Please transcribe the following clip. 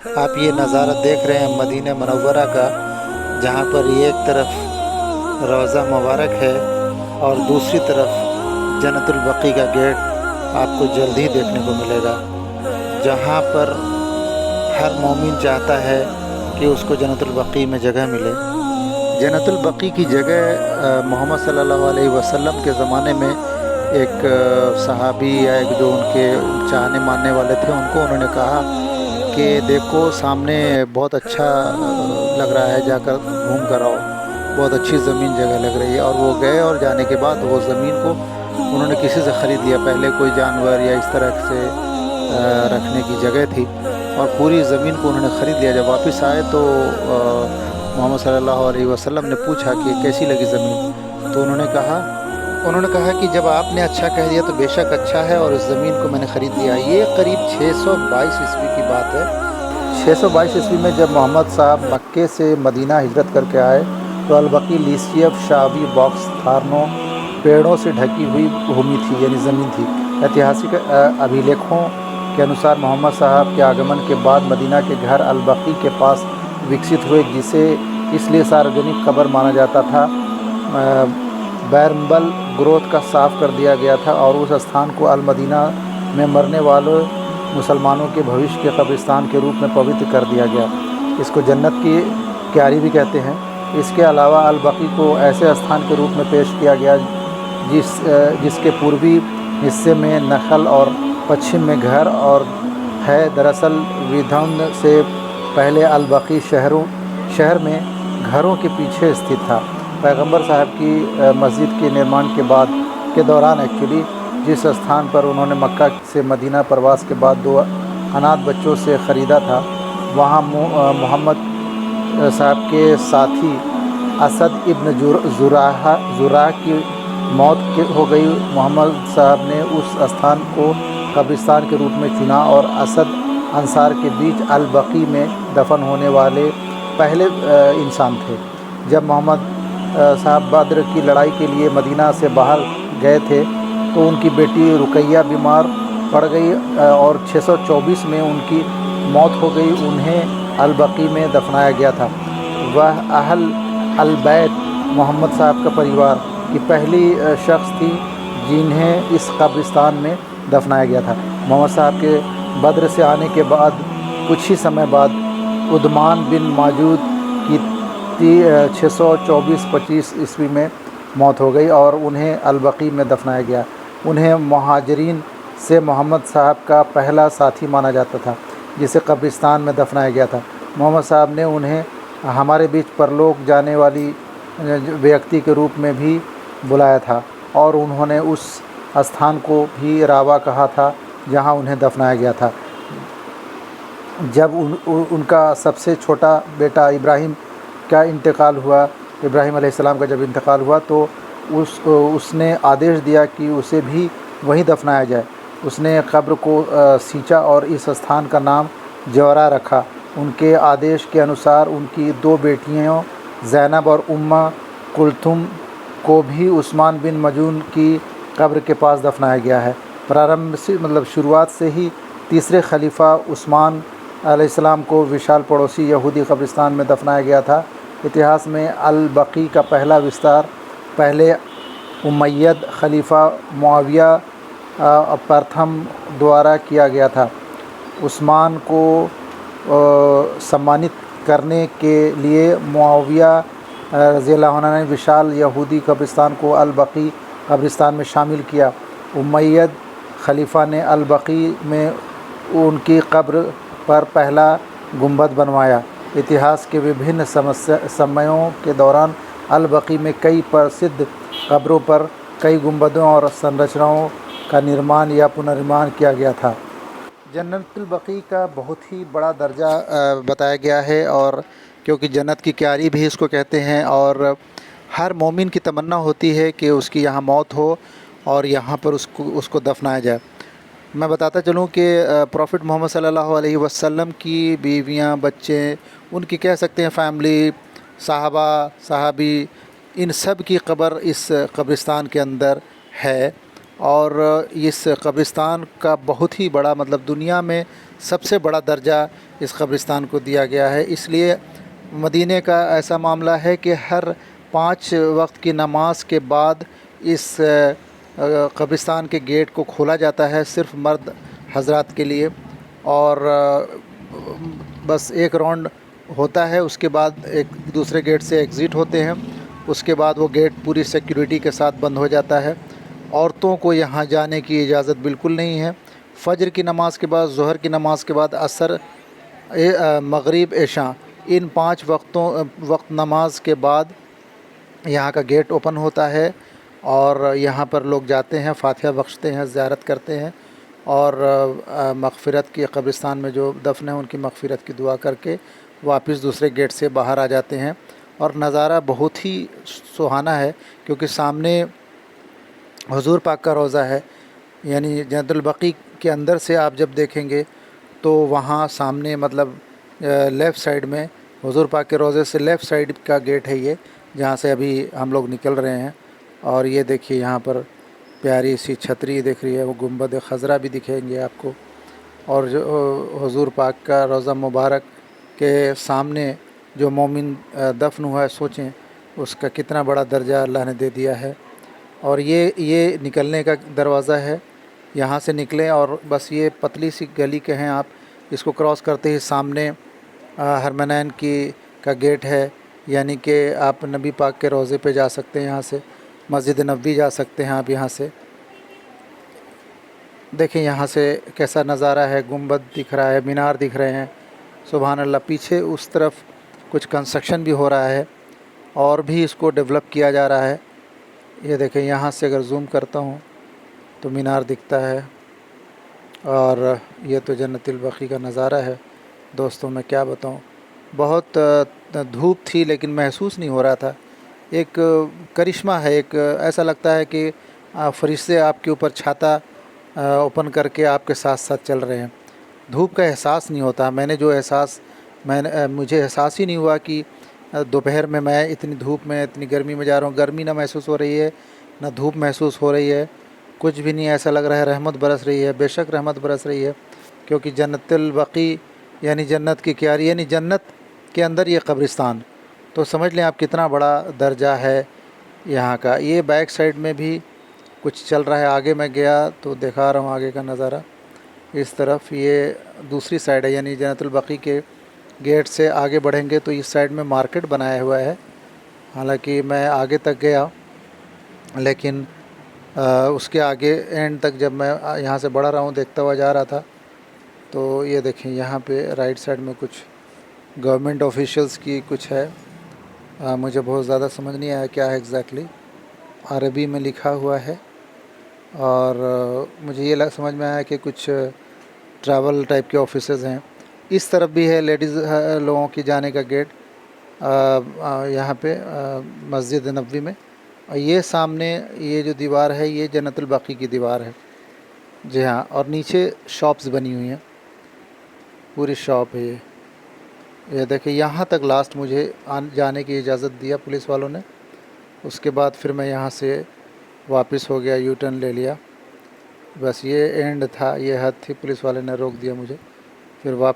आप ये नज़ारा देख रहे हैं मदीना मुनव्वरा का, जहाँ पर एक तरफ रोज़ा मुबारक है और दूसरी तरफ जन्नतुल बक़ी का गेट आपको जल्द ही देखने को मिलेगा, जहाँ पर हर मोमिन चाहता है कि उसको जन्नतुल बक़ी में जगह मिले। जन्नतुल बक़ी की जगह मोहम्मद सल्लल्लाहु अलैहि वसल्लम के ज़माने में एक सहाबी या एक जो उनके चाहने मानने वाले थे, उनको उन्होंने कहा कि देखो सामने बहुत अच्छा लग रहा है, जाकर घूम कर आओ, बहुत अच्छी ज़मीन जगह लग रही है। और वो गए और जाने के बाद वो ज़मीन को उन्होंने किसी से ख़रीद लिया। पहले कोई जानवर या इस तरह से रखने की जगह थी और पूरी ज़मीन को उन्होंने ख़रीद लिया। जब वापस आए तो मोहम्मद सल्लल्लाहु अलैहि वसल्लम ने पूछा कि कैसी लगी ज़मीन, तो उन्होंने कहा कि जब आपने अच्छा कह दिया तो बेशक अच्छा है, और इस ज़मीन को मैंने ख़रीद लिया। ये करीब 622 ईस्वी की बात है। 622 ईस्वी में जब मोहम्मद साहब मक्के से मदीना हिजरत करके आए तो अलबकी लीसियफ शावी बॉक्स थारनों पेड़ों से ढकी हुई भूमि थी, यानी ज़मीन थी। ऐतिहासिक अभिलेखों के अनुसार मोहम्मद साहब के आगमन के बाद मदीना के घर अलबकी के पास विकसित हुए, जिसे इसलिए सार्वजनिक कब्र माना जाता था। बैरम्बल ग्रोथ का साफ कर दिया गया था और उस स्थान को अल मदीना में मरने वाले मुसलमानों के भविष्य के कब्रिस्तान के रूप में पवित्र कर दिया गया। इसको जन्नत की क्यारी भी कहते हैं। इसके अलावा अल बकी को ऐसे स्थान के रूप में पेश किया गया जिसके पूर्वी हिस्से में नखल और पश्चिम में घर और है। दरअसल विध्वंस से पहले अल बकी शहर में घरों के पीछे स्थित था। पैगंबर साहब की मस्जिद के निर्माण के दौरान एक्चुअली जिस स्थान पर उन्होंने मक्का से मदीना प्रवास के बाद 2 अनाथ बच्चों से ख़रीदा था, वहाँ मोहम्मद साहब के साथी असद इब्न जुराह की मौत हो गई। मोहम्मद साहब ने उस स्थान को कब्रिस्तान के रूप में चुना और असद अंसार के बीच अल बकी में दफन होने वाले पहले इंसान थे। जब मोहम्मद साहब बद्र की लड़ाई के लिए मदीना से बाहर गए थे तो उनकी बेटी रुकैया बीमार पड़ गई और 624 में उनकी मौत हो गई। उन्हें अल बकी में दफनाया गया था। वह अहल अल बैत मोहम्मद साहब का परिवार की पहली शख्स थी जिन्हें इस कब्रिस्तान में दफनाया गया था। मोहम्मद साहब के बद्र से आने के बाद कुछ ही समय बाद उदमान बिन माजूद की 624-25 ईस्वी में मौत हो गई और उन्हें अल बकी में दफनाया गया। उन्हें मुहाजिरीन से मोहम्मद साहब का पहला साथी माना जाता था जिसे कब्रिस्तान में दफनाया गया था। मोहम्मद साहब ने उन्हें हमारे बीच परलोक जाने वाली व्यक्ति के रूप में भी बुलाया था और उन्होंने उस स्थान को भी रावा कहा था जहां उन्हें दफनाया गया था। जब उनका सबसे छोटा बेटा इब्राहिम का इंतकाल हुआ, इब्राहिम अलैहिस्सलाम का जब इंतकाल हुआ तो उसने आदेश दिया कि उसे भी वहीं दफनाया जाए। उसने कब्र को सींचा और इस स्थान का नाम जवरा रखा। उनके आदेश के अनुसार उनकी 2 बेटियों ज़ैनब और उम्मा कुलथुम को भी उस्मान बिन मजून की कब्र के पास दफनाया गया है। प्रारंभ से शुरुआत से ही तीसरे खलीफा उस्मान अलैहिस्सलाम को विशाल पड़ोसी यहूदी कब्रिस्तान में दफनाया गया था। इतिहास में अल बकी का पहला विस्तार पहले उमय्यद खलीफा मुआविया प्रथम द्वारा किया गया था। उस्मान को सम्मानित करने के लिए मुआविया रज़ियल्लाहु अन्हु ने विशाल यहूदी कब्रिस्तान को अल बकी कब्रिस्तान में शामिल किया। उमय्यद खलीफा ने अल बकी में उनकी कब्र पर पहला गुंबद बनवाया। इतिहास के विभिन्न समयों के दौरान अल बकी में कई प्रसिद्ध कब्रों पर कई गुंबदों और संरचनाओं का निर्माण या पुनर्निर्माण किया गया था। जन्नतुल बकी का बहुत ही बड़ा दर्जा बताया गया है, और क्योंकि जन्नत की क्यारी भी इसको कहते हैं, और हर मोमिन की तमन्ना होती है कि उसकी यहाँ मौत हो और यहाँ पर उसको दफनाया जाए। मैं बताता चलूँ कि प्रॉफिट मोहम्मद सल्लल्लाहु अलैहि वसल्लम की बीवियाँ, बच्चे, उनकी कह सकते हैं फैमिली, साहबा साहबी, इन सब की कब्र इस कब्रिस्तान के अंदर है। और इस कब्रिस्तान का बहुत ही बड़ा दुनिया में सबसे बड़ा दर्जा इस कब्रिस्तान को दिया गया है। इसलिए मदीने का ऐसा मामला है कि हर 5 वक्त की नमाज के बाद इस कब्रिस्तान के गेट को खोला जाता है सिर्फ़ मर्द हजरात के लिए, और बस एक राउंड होता है, उसके बाद एक दूसरे गेट से एग्ज़िट होते हैं। उसके बाद वो गेट पूरी सिक्योरिटी के साथ बंद हो जाता है। औरतों को यहाँ जाने की इजाज़त बिल्कुल नहीं है। फ़जर की नमाज़ के बाद, ज़ोहर की नमाज़ के बाद, असर, मगरिब, इशा, इन 5 वक्त नमाज के बाद यहाँ का गेट ओपन होता है और यहाँ पर लोग जाते हैं, फ़ातिहा बख्शते हैं, ज़ियारत करते हैं और मग़फ़िरत की, कब्रिस्तान में जो दफ़न है उनकी मग़फ़िरत की दुआ करके वापस दूसरे गेट से बाहर आ जाते हैं। और नज़ारा बहुत ही सुहाना है, क्योंकि सामने हुज़ूर पाक का रोज़ा है। यानी जन्नतुल बक़ी के अंदर से आप जब देखेंगे तो वहाँ सामने, मतलब लेफ़्ट साइड में हुज़ूर पाक के रोज़े से लेफ़्ट साइड का गेट है ये, जहाँ से अभी हम लोग निकल रहे हैं। और ये देखिए यहाँ पर प्यारी सी छतरी दिख रही है, वो गुंबद खज़रा भी दिखेंगे आपको। और जो हुज़ूर पाक का रोज़ा मुबारक के सामने जो मोमिन दफन हुआ है, सोचें उसका कितना बड़ा दर्जा अल्लाह ने दे दिया है। और ये निकलने का दरवाज़ा है, यहाँ से निकलें और बस ये पतली सी गली के हैं आप, इसको क्रॉस करते ही सामने हरमैन का गेट है, यानी कि आप नबी पाक के रोज़े पे जा सकते हैं। यहाँ से मस्जिद नबवी जा सकते हैं आप। यहाँ से देखें यहाँ से कैसा नज़ारा है, गुंबद दिख रहा है, मीनार दिख रहे हैं, सुभान अल्लाह। पीछे उस तरफ कुछ कंस्ट्रक्शन भी हो रहा है और भी इसको डेवलप किया जा रहा है। ये देखें, यहाँ से अगर जूम करता हूँ तो मीनार दिखता है। और ये तो जन्नतुल बक़ी का नज़ारा है दोस्तों, मैं क्या बताऊँ। बहुत धूप थी लेकिन महसूस नहीं हो रहा था। एक करिश्मा है, एक ऐसा लगता है कि फरिश्ते आपके ऊपर छाता ओपन करके आपके साथ साथ चल रहे हैं। धूप का एहसास नहीं होता। मुझे एहसास ही नहीं हुआ कि दोपहर में मैं इतनी धूप में, इतनी गर्मी में जा रहा हूँ। गर्मी ना महसूस हो रही है, ना धूप महसूस हो रही है, कुछ भी नहीं। ऐसा लग रहा है रहमत बरस रही है। बेशक रहमत बरस रही है, क्योंकि जन्नतुल बक़ी यानी जन्नत की क्यारी, यानी जन्नत के अंदर ये कब्रिस्तान, तो समझ लें आप कितना बड़ा दर्जा है यहाँ का। ये बैक साइड में भी कुछ चल रहा है। आगे मैं गया तो दिखा रहा हूँ आगे का नज़ारा। इस तरफ ये दूसरी साइड है, यानी जन्नतुल बक़ी के गेट से आगे बढ़ेंगे तो इस साइड में मार्केट बनाया हुआ है। हालांकि मैं आगे तक गया, लेकिन उसके आगे एंड तक जब मैं यहाँ से बढ़ रहा हूँ, देखता हुआ जा रहा था, तो ये देखें यहाँ पे राइट साइड में कुछ गवर्नमेंट ऑफिशियल्स की कुछ है। मुझे बहुत ज़्यादा समझ नहीं आया क्या है एग्जैक्टली, अरबी में लिखा हुआ है। और मुझे ये समझ में आया कि कुछ ट्रैवल टाइप के ऑफिसेज़ हैं। इस तरफ भी है लेडीज़ लोगों की जाने का गेट यहाँ पे मस्जिद नबवी में। और ये सामने ये जो दीवार है, ये जन्नतुल बक़ी की दीवार है। जी हाँ, और नीचे शॉप्स बनी हुई हैं, पूरी शॉप है ये देखिए। यहाँ तक लास्ट मुझे जाने की इजाज़त दिया पुलिस वालों ने। उसके बाद फिर मैं यहाँ से वापस हो गया, यू टर्न ले लिया। बस ये एंड था, ये हद थी, पुलिस वाले ने रोक दिया मुझे। फिर वापस